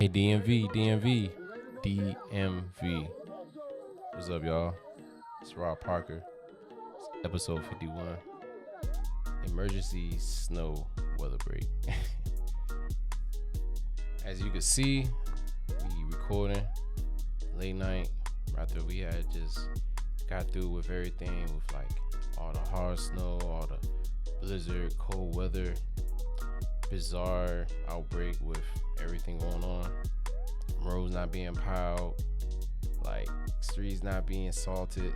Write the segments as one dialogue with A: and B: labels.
A: Hey, DMV. What's up, y'all? It's Rob Parker. It's episode 51. Emergency snow weather break. As you can see, we recording late night after we had just got through with everything with like all the hard snow, all the blizzard, cold weather, bizarre outbreak with everything going on. Roads not being piled, like streets not being salted.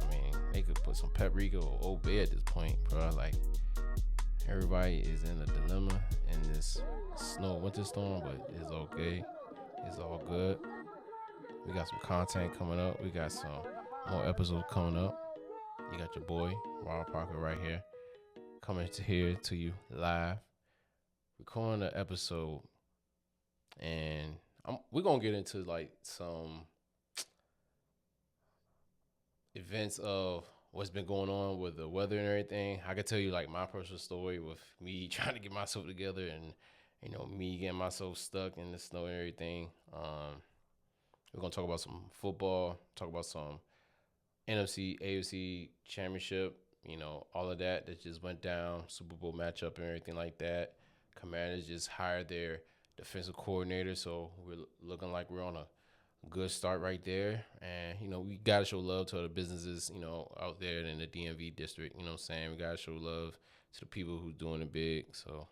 A: I mean, they could put some paprika or Old Bay at this point, bro. Like everybody is in a dilemma in this snow winter storm, but it's okay. It's all good. We got some content coming up. We got some more episodes coming up. You got your boy Rob Parker right here, coming to here to you live, recording the episode, and we're gonna get into like some events of what's been going on with the weather and everything. I could tell you like my personal story with me trying to get myself together and me getting myself stuck in the snow and everything. We're gonna talk about some football, talk about some NFC, AFC championship, all of that just went down, Super Bowl matchup and everything like that. Commanders just hired their defensive coordinator, so we're looking like we're on a good start right there. And we gotta show love to the businesses out there in the DMV district. What I'm saying, we gotta show love to the people who's doing it big. So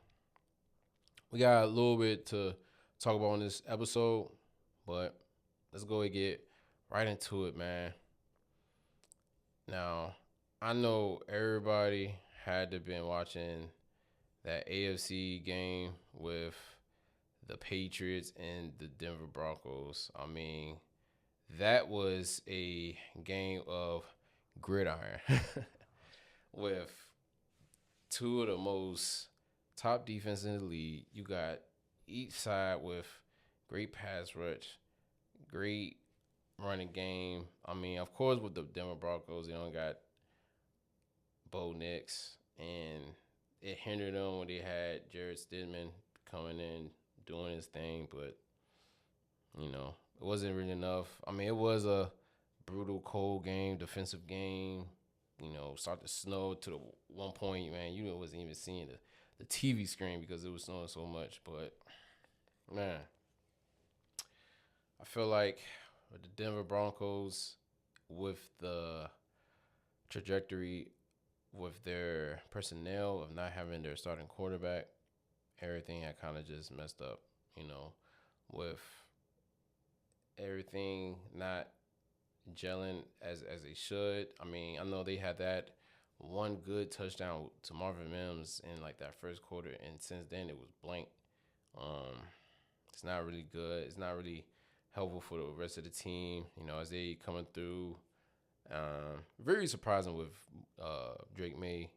A: we got a little bit to talk about on this episode, but let's go and get right into it, man. Now, I know everybody had to been watching that AFC game with the Patriots and the Denver Broncos. I mean, that was a game of gridiron with two of the most top defense in the league. You got each side with great pass rush, great running game. I mean, of course, with the Denver Broncos, they don't got Bo Nix, and it hindered them when they had Jared Stidham coming in doing his thing, but it wasn't really enough. I mean, it was a brutal, cold game, defensive game. Start to snow to the one point, man. You wasn't even seeing the TV screen because it was snowing so much. But man, I feel like with the Denver Broncos, with the trajectory, with their personnel of not having their starting quarterback, everything had kind of just messed up. With everything not gelling as they should. I mean, I know they had that one good touchdown to Marvin Mims in like that first quarter, and since then it was blank. It's not really good. It's not really helpful for the rest of the team. As they coming through. Very surprising with Drake May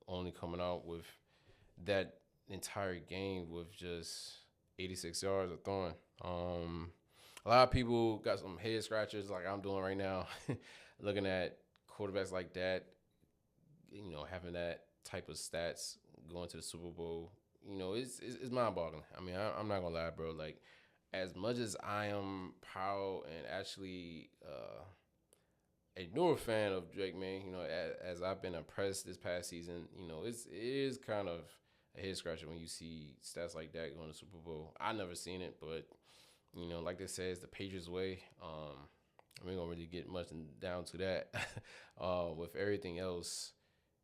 A: only coming out with that entire game with just 86 yards of throwing. A lot of people got some head scratchers like I'm doing right now, looking at quarterbacks like that, having that type of stats going to the Super Bowl. It's mind-boggling. I mean, I'm not gonna lie, bro. Like, as much as I am proud and actually a newer fan of Drake, man, as I've been impressed this past season, it is kind of a head scratcher when you see stats like that going to Super Bowl. I never seen it, but like they say, it's the Patriots way. We ain't gonna really get much down to that. With everything else,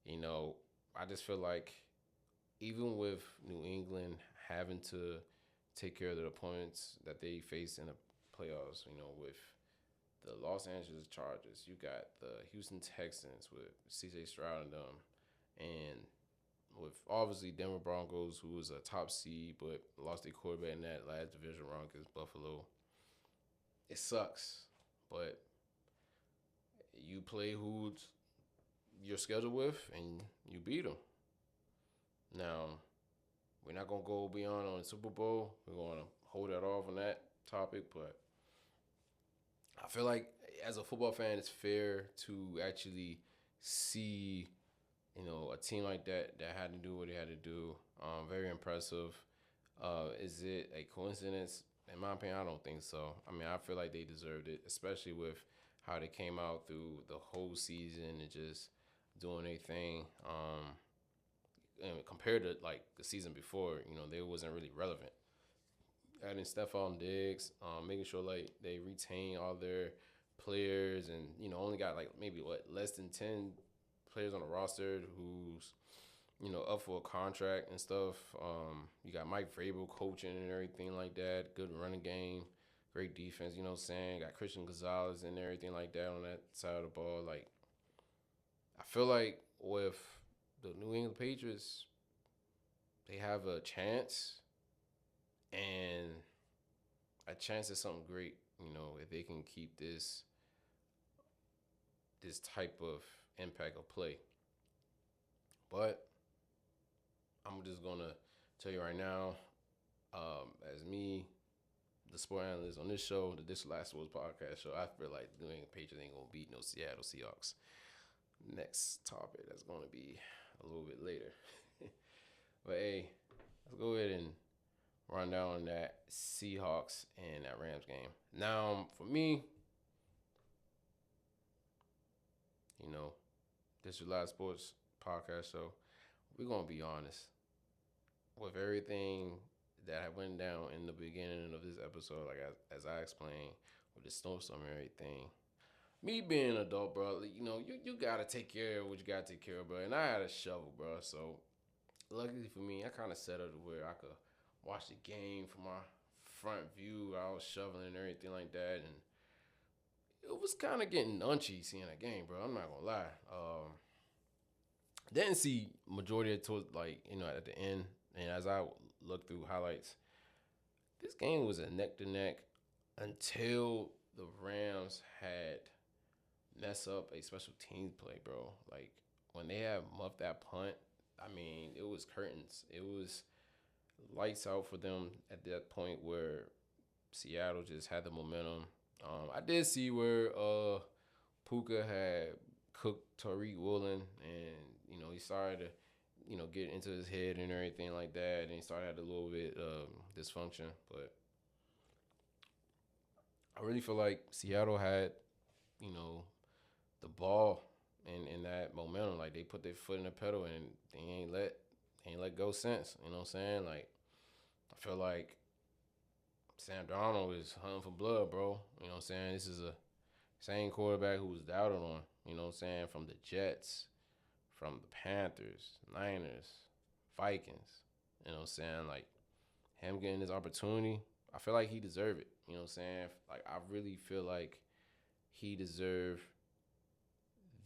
A: I just feel like even with New England having to take care of the opponents that they face in the playoffs, with the Los Angeles Chargers, you got the Houston Texans with C.J. Stroud and them, and with obviously Denver Broncos, who was a top seed but lost their quarterback in that last division round against Buffalo. It sucks, but you play who you're scheduled with and you beat them. Now, we're not going to go beyond on the Super Bowl. We're going to hold that off on that topic, but I feel like as a football fan, it's fair to actually see a team like that had to do what they had to do. Very impressive. Is it a coincidence? In my opinion, I don't think so. I mean, I feel like they deserved it, especially with how they came out through the whole season and just doing their thing. And compared to like the season before, they wasn't really relevant. Adding Stephon Diggs, making sure like they retain all their players, and only got like maybe less than 10 players on the roster who's up for a contract and stuff. You got Mike Vrabel coaching and everything like that. Good running game, great defense. You know what I'm saying? Got Christian Gonzalez and everything like that on that side of the ball. Like I feel like with the New England Patriots, they have a chance, and a chance at something great. If they can keep this type of impact of play. But I'm just gonna tell you right now, as me, the sport analyst on this show, the This Last Words podcast show, I feel like the New England Patriots ain't gonna beat no Seattle Seahawks. Next topic that's gonna be a little bit later. But hey, let's go ahead and run down that Seahawks and that Rams game. Now, for me, this is Live Sports podcast show. We're gonna be honest with everything that went down in the beginning of this episode. Like as I explained with the snowstorm and everything. Me being an adult, bro, you gotta take care of what you gotta take care of, bro. And I had a shovel, bro. So luckily for me, I kind of set up to where I could watch the game from my front view. I was shoveling and everything like that, and it was kind of getting unchy seeing that game, bro. I'm not gonna lie. Didn't see majority of it like at the end, and as I looked through highlights, this game was a neck to neck until the Rams had mess up a special teams play, bro. Like when they had muffed that punt, I mean, it was curtains. It was lights out for them at that point where Seattle just had the momentum. I did see where Puka had cooked Tariq Woolen, and he started to get into his head and everything like that, and he started had a little bit dysfunction. But I really feel like Seattle had the ball and that momentum. Like they put their foot in the pedal and they ain't let go since. You know what I'm saying? Like I feel like Sam Darnold is hunting for blood, bro. You know what I'm saying? This is a same quarterback who was doubted on, you know what I'm saying, from the Jets, from the Panthers, Niners, Vikings. You know what I'm saying? Like him getting this opportunity, I feel like he deserved it. You know what I'm saying? Like I really feel like he deserved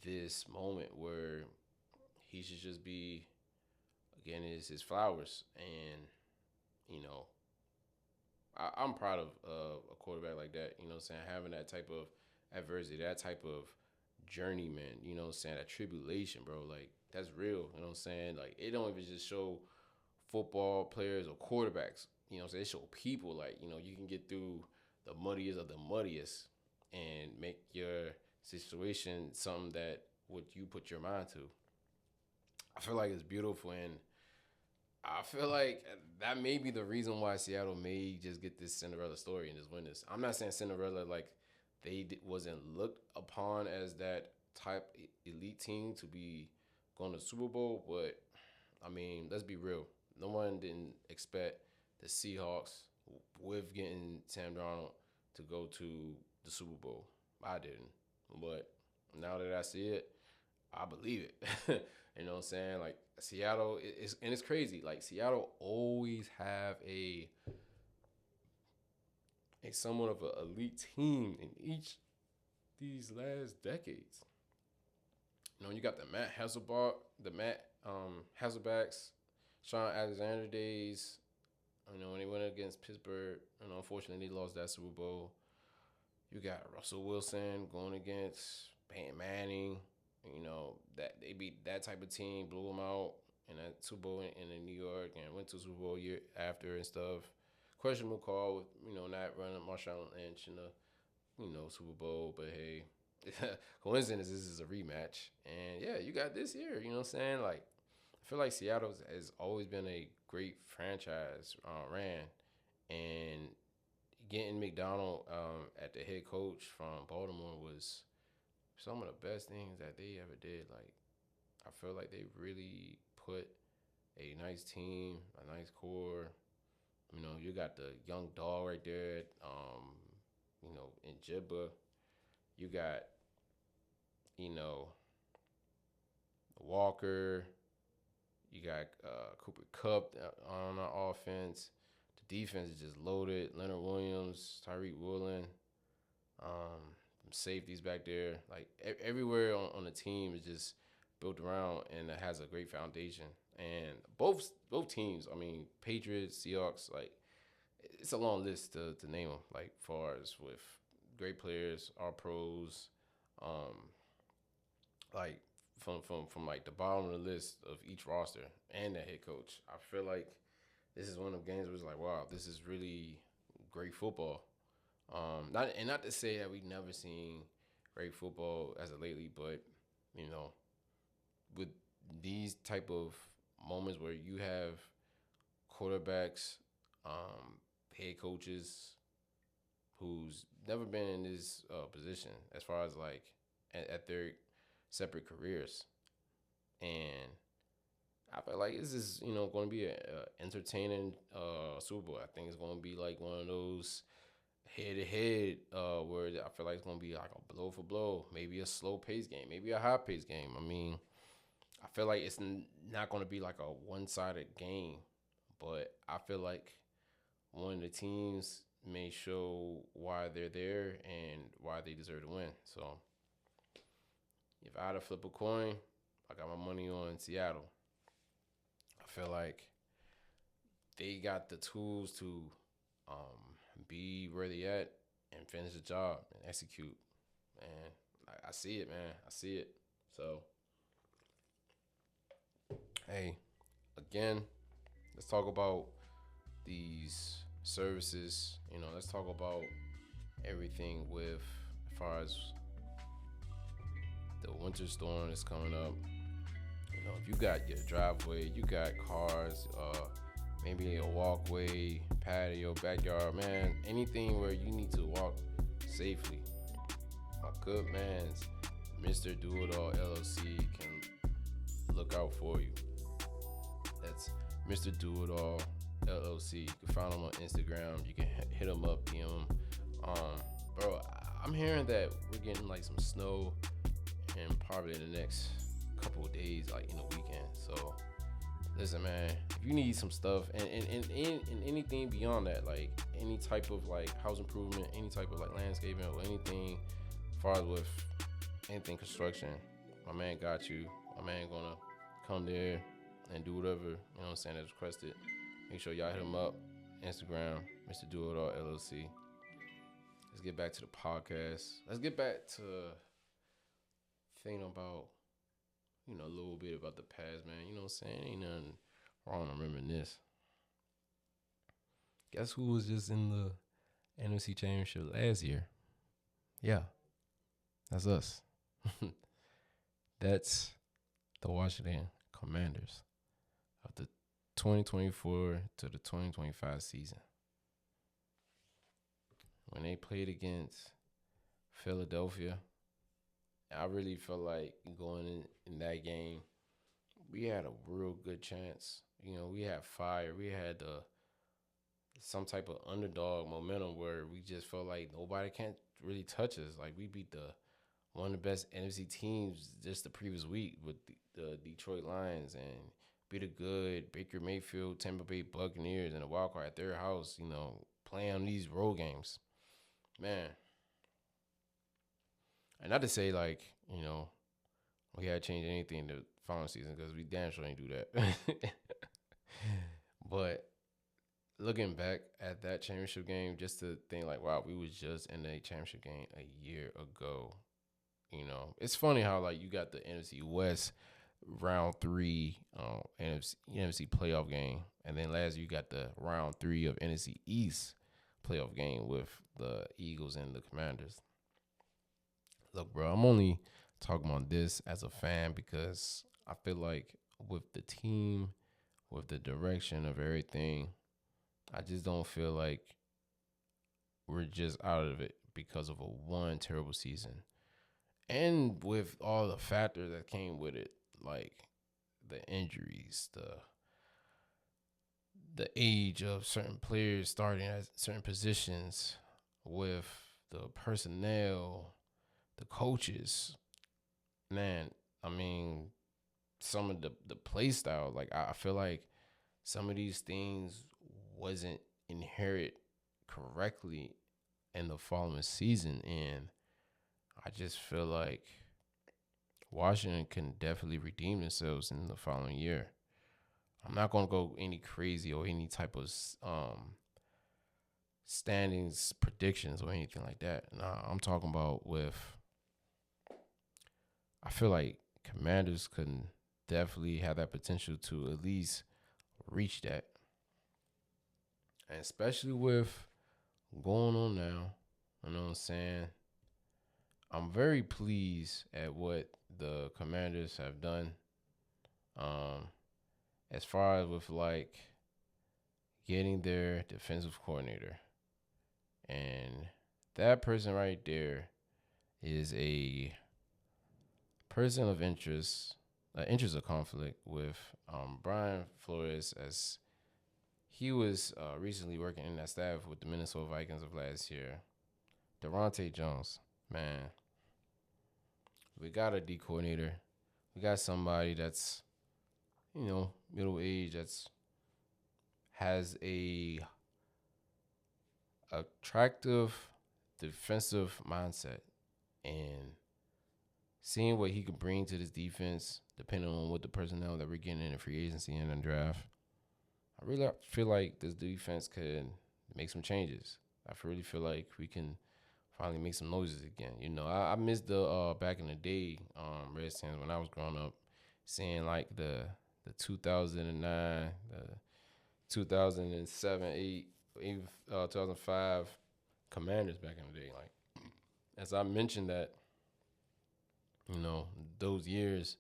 A: this moment where he should just be getting his flowers. And, I'm proud of a quarterback like that, you know what I'm saying, having that type of adversity, that type of journeyman, you know what I'm saying, that tribulation, bro. Like, that's real, you know what I'm saying? Like, it don't even just show football players or quarterbacks, you know what I'm saying? It show people, like, you can get through the muddiest of the muddiest and make your situation something that what you put your mind to. I feel like it's beautiful, and I feel like that may be the reason why Seattle may just get this Cinderella story and just win this. I'm not saying Cinderella like wasn't looked upon as that type elite team to be going to Super Bowl, but I mean, let's be real. No one didn't expect the Seahawks with getting Sam Darnold to go to the Super Bowl. I didn't, but now that I see it, I believe it. You know what I'm saying? Like Seattle is, and it's crazy. Like Seattle always have a somewhat of an elite team in each these last decades. You got the Matt Hasselbacks, Sean Alexander days. When they went against Pittsburgh, unfortunately they lost that Super Bowl. You got Russell Wilson going against Peyton Manning. That they beat that type of team, blew them out in that Super Bowl in New York, and went to Super Bowl year after and stuff. Questionable call with not running Marshawn Lynch in the Super Bowl, but hey, coincidence this is a rematch, and yeah, you got this year. You know what I'm saying? Like, I feel like Seattle has always been a great franchise ran, and getting McDonald at the head coach from Baltimore was some of the best things that they ever did. Like I feel like they really put a nice team, a nice core. You know, you got the young dog right there. In Jibba, you got you know Walker. You got Cooper Kupp on our offense. The defense is just loaded. Leonard Williams, Tyreek Woolen, safeties back there. Like everywhere on the team is just built around and it has a great foundation. And both teams, I mean, Patriots, Seahawks, like it's a long list to name them. Like far as with great players, our pros, um, like from like the bottom of the list of each roster and the head coach. I feel like this is one of the games where it's like, wow, this is really great football. Not to say that we've never seen great football as of lately, but you know, with these type of moments where you have quarterbacks, head coaches who's never been in this position as far as like at their separate careers, and I feel like this is going to be a entertaining Super Bowl. I think it's going to be like one of those head to head where I feel like it's going to be like a blow for blow, maybe a slow pace game, maybe a high pace game. I mean, I feel like it's not going to be like a one sided game, but I feel like one of the teams may show why they're there and why they deserve to win. So if I had to flip a coin, I got my money on Seattle. I feel like they got the tools to be where they at and finish the job and execute. And I see it, man. I see it. So, hey, again, let's talk about these services. Let's talk about everything with as far as the winter storm that's coming up. If you got your driveway, you got cars, maybe a walkway, patio, backyard, man, anything where you need to walk safely. My good man's Mr. Do It All LLC can look out for you. That's Mr. Do It All LLC. You can find him on Instagram. You can hit him up, DM him. Bro, I'm hearing that we're getting like some snow and probably in the next couple of days, like in the weekend. So listen, man, if you need some stuff and anything beyond that, like any type of like house improvement, any type of like landscaping or anything as far as with anything construction, my man got you. My man gonna come there and do whatever, that's requested. Make sure y'all hit him up. Instagram, Mr. Do It All LLC. Let's get back to the podcast. Let's get back to thinking about, a little bit about the past, man. You know what I'm saying? Ain't nothing wrong remembering this. Guess who was just in the NFC Championship last year? Yeah, that's us. That's the Washington Commanders of the 2024 to the 2025 season. When they played against Philadelphia, I really felt like going in that game, we had a real good chance. We had fire. We had some type of underdog momentum where we just felt like nobody can't really touch us. Like we beat one of the best NFC teams just the previous week with the Detroit Lions and beat a good Baker Mayfield, Tampa Bay Buccaneers and a wild card at their house, playing on these road games. Man. And not to say, like, we had to change anything the following season because we damn sure ain't do that. But looking back at that championship game, just to think, like, wow, we was just in a championship game a year ago. It's funny how, like, you got the NFC West round 3 NFC playoff game. And then last year you got the round 3 of NFC East playoff game with the Eagles and the Commanders. Look, bro, I'm only talking about this as a fan because I feel like with the team, with the direction of everything, I just don't feel like we're just out of it because of a one terrible season. And with all the factors that came with it, like the injuries, the age of certain players starting at certain positions, with the personnel, the coaches, man, I mean, some of the play style, like I feel like some of these things wasn't inherited correctly in the following season, and I just feel like Washington can definitely redeem themselves in the following year. I'm not gonna go any crazy or any type of standings predictions or anything like that. Nah, I'm talking about with. I feel like Commanders can definitely have that potential to at least reach that, and especially with going on now. You know what I'm saying? I'm very pleased at what the Commanders have done. Um, as far as with like getting their defensive coordinator, and that person right there is a person of interest, interest of conflict with Brian Flores, as he was recently working in that staff with the Minnesota Vikings of last year. Daronte Jones, man, we got a D coordinator. We got somebody that's, middle age, that's has a attractive defensive mindset, and seeing what he could bring to this defense, depending on what the personnel that we're getting in the free agency and the draft, I really feel like this defense could make some changes. I really feel like we can finally make some noises again. I missed the back in the day Redskins when I was growing up, seeing like the 2009, the 2007, 8, even 2005 Commanders back in the day. Like, as I mentioned that, those years,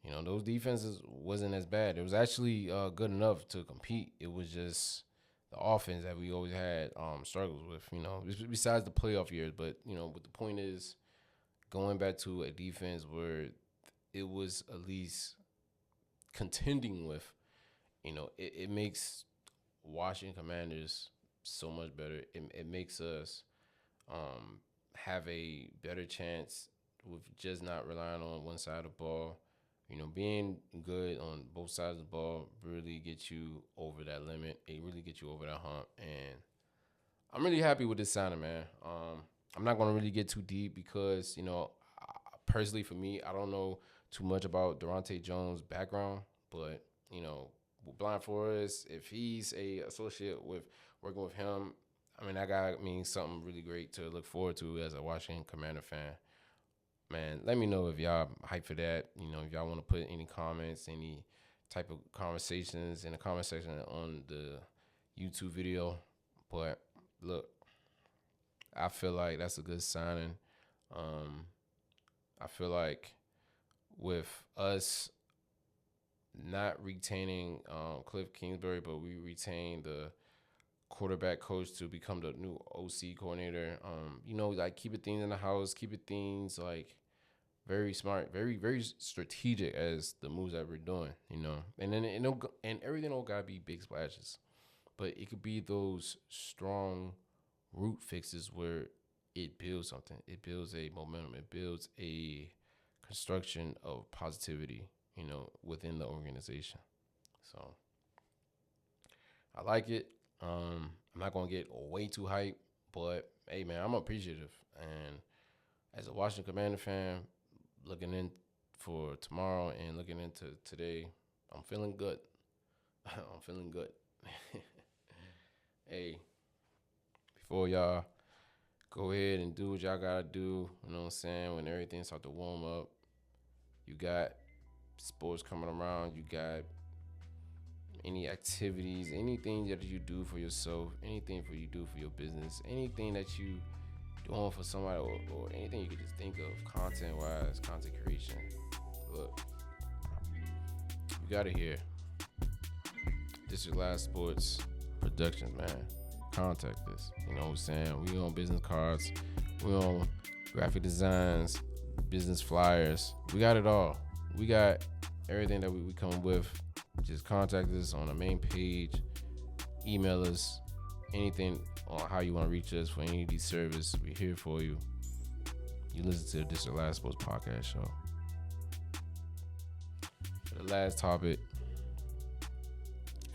A: those defenses wasn't as bad. It was actually good enough to compete. It was just the offense that we always had struggles with, besides the playoff years. But, what the point is, going back to a defense where it was at least contending with, it makes Washington Commanders so much better. It makes us have a better chance with just not relying on one side of the ball. Being good on both sides of the ball really gets you over that limit. It really gets you over that hump. And I'm really happy with this signing, man. I'm not going to really get too deep because, personally for me, I don't know too much about Daronte Jones' background. But, with Blind Forest, if he's a associate with working with him, I mean, that guy means something really great to look forward to as a Washington Commander fan. Man, let me know if y'all hype for that. If y'all want to put any comments, any type of conversations in the comment section on the YouTube video. But look, I feel like that's a good signing. I feel like with us not retaining Cliff Kingsbury, but we retain the quarterback coach to become the new OC coordinator. Like keeping things in the house, keeping things like very smart, very, very strategic as the moves that we're doing, and then and everything don't gotta be big splashes, but it could be those strong root fixes where it builds something. It builds a momentum. It builds a construction of positivity, within the organization. So I like it. I'm not gonna get way too hyped, but hey, man, I'm appreciative. And as a Washington Commander fan, looking in for tomorrow and looking into today, I'm feeling good. I'm feeling good. Hey, before y'all go ahead and do what y'all gotta do, you know what I'm saying? When everything starts to warm up, you got sports coming around, you got any activities, anything that you do for yourself, anything for you do for your business, anything that you doing for somebody, or anything you could just think of content wise, content creation. Look, got it here. This is Last Sports Productions, man. Contact us. You know what I'm saying? We on business cards. We on graphic designs, business flyers. We got it all. We got everything that we come with. Just contact us on the main page. Email us. Anything on how you want to reach us for any of these services. We're here for you. You listen to This is Last Sports Podcast Show. For the last topic,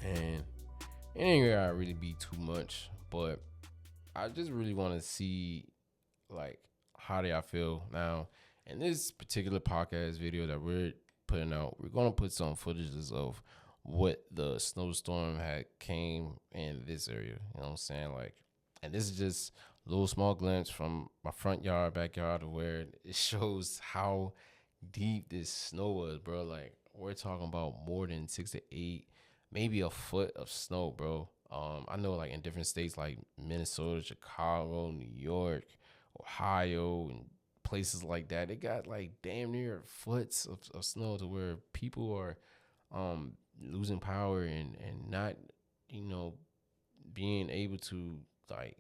A: and it ain't gonna really be too much, but I just really want to see like how do y'all feel now. In this particular podcast video that we're putting out, we're gonna put some footages of what the snowstorm had came in this area. You know what I'm saying? Like, and this is just a little small glimpse from my front yard, backyard, of where it shows how deep this snow was, bro. Like, we're talking about more than 6 to 8, maybe a foot of snow, bro. I know like in different states like Minnesota, Chicago, New York, Ohio, and places like that, it got like damn near foots of snow to where people are losing power and not, you know, being able to like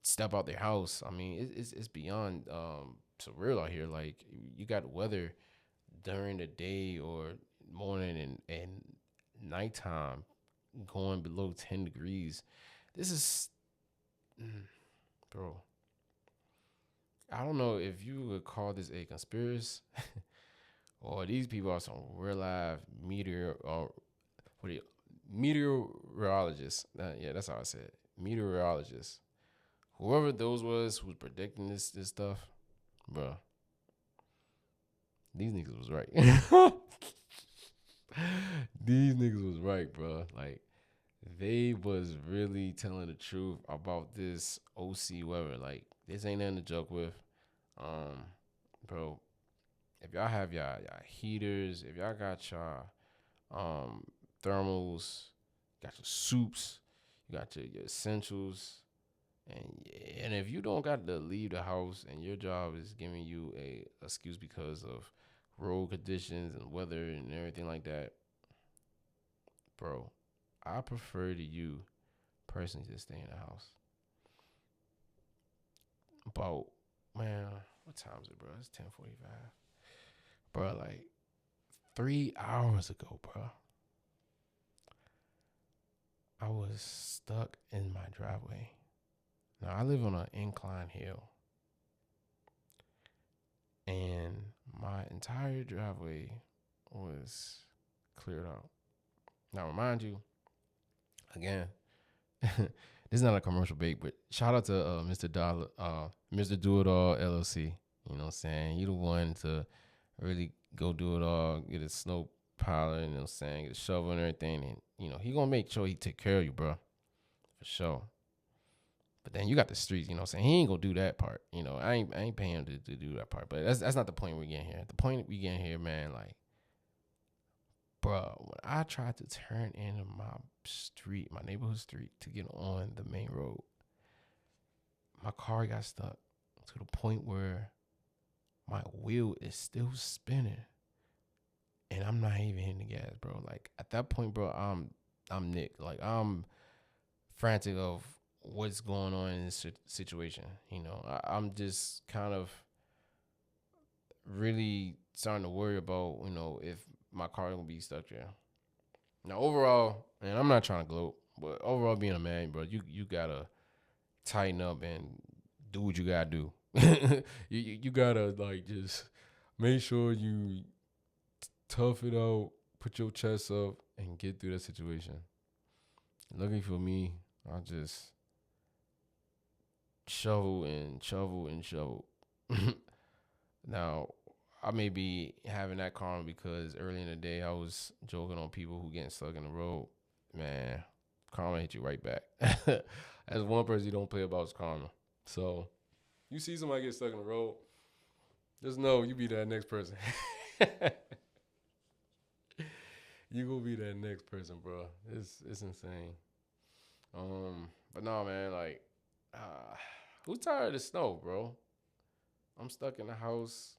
A: step out their house. I mean, it's beyond surreal out here. Like, you got weather during the day or morning and nighttime going below 10 degrees. This is, bro, I don't know if you would call this a conspiracy or these people are some real live meteorologists. Yeah, that's how I said it. Meteorologists. Whoever those was who was predicting this stuff, bro, these niggas was right. These niggas was right, bro. Like, they was really telling the truth about this OC weather. Like, this ain't nothing to joke with. Bro, if y'all have y'all heaters, if y'all got y'all thermals, got your soups, you got your essentials, and if you don't got to leave the house and your job is giving you a excuse because of road conditions and weather and everything like that, bro, I prefer to you personally just stay in the house. About, man, what time is it, bro? It's 10:45. Bro, like 3 hours ago, bro, I was stuck in my driveway. Now, I live on an incline hill, and my entire driveway was cleared out. Now, remind you, again, this is not a commercial break, but shout out to Mr. Do It All LLC. You know what I'm saying? You the one to really go do it all, get a snow piler, you know what I'm saying, get a shovel and everything, and you know he gonna make sure he take care of you, bro, for sure. But then you got the streets, you know what I'm saying? He ain't gonna do that part. You know, I ain't paying him to do that part. But that's not the point we're getting here. The point we getting here, man, like, bro, when I tried to turn into my neighborhood street to get on the main road, my car got stuck to the point where my wheel is still spinning. And I'm not even hitting the gas, bro. Like, at that point, bro, I'm Nick. Like, I'm frantic of what's going on in this situation. You know, I'm just kind of really starting to worry about, you know, if my car gonna be stuck there. Now, overall, and I'm not trying to gloat, but overall, being a man, bro, you gotta tighten up and do what you gotta do. you gotta like just make sure you tough it out, put your chest up, and get through that situation. Luckily for me, I just shovel and shovel and shovel. Now, I may be having that karma because early in the day I was joking on people who getting stuck in the road. Man, karma hit you right back. As one person you don't play about is karma. So, you see somebody get stuck in the road, just know you be that next person. You gonna be that next person, bro. It's insane. But no, man, like, who's tired of the snow, bro? I'm stuck in the house.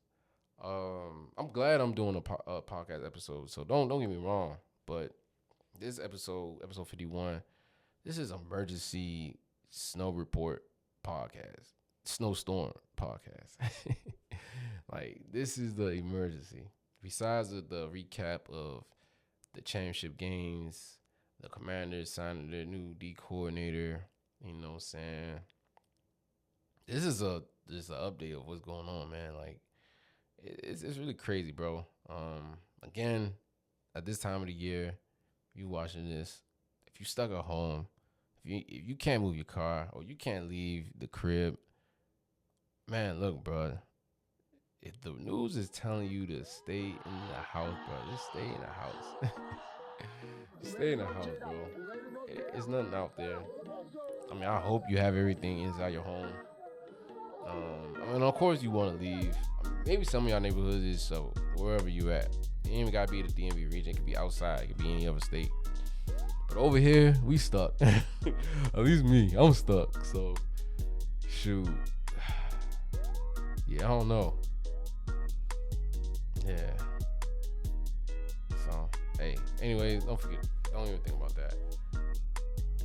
A: I'm glad I'm doing a podcast episode. So don't get me wrong, but this episode 51, this is emergency snow report podcast, snowstorm podcast. Like this is the emergency. Besides the recap of the championship games, the Commanders signing their new D coordinator. You know what I'm saying? This is a just an update of what's going on, man. Like it's really crazy, bro. Again, at this time of the year, you watching this, if you stuck at home, if you can't move your car or you can't leave the crib, man, look, bro. If the news is telling you to stay in the house, bro, just stay in the house. Stay in the house, bro. It's nothing out there. I mean, I hope you have everything inside your home. I mean, of course you want to leave. I mean, maybe some of y'all neighborhoods is so wherever you at. It ain't even gotta be the DMV region. It could be outside. It could be any other state. But over here, we stuck. At least me, I'm stuck. So, shoot. Yeah, I don't know. Yeah. So, hey. Anyways, don't even think about that.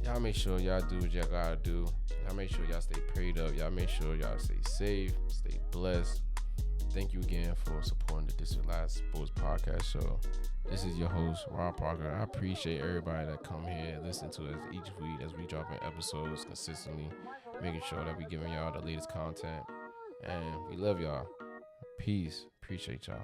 A: Y'all make sure y'all do what y'all gotta do. Y'all make sure y'all stay prayed up. Y'all make sure y'all stay safe, stay blessed. Thank you again for supporting the This Is Last Sports Podcast Show. This is your host, Ron Parker. I appreciate everybody that come here and listen to us each week as we drop in episodes consistently, making sure that we giving y'all the latest content. And we love y'all. Peace. Appreciate y'all.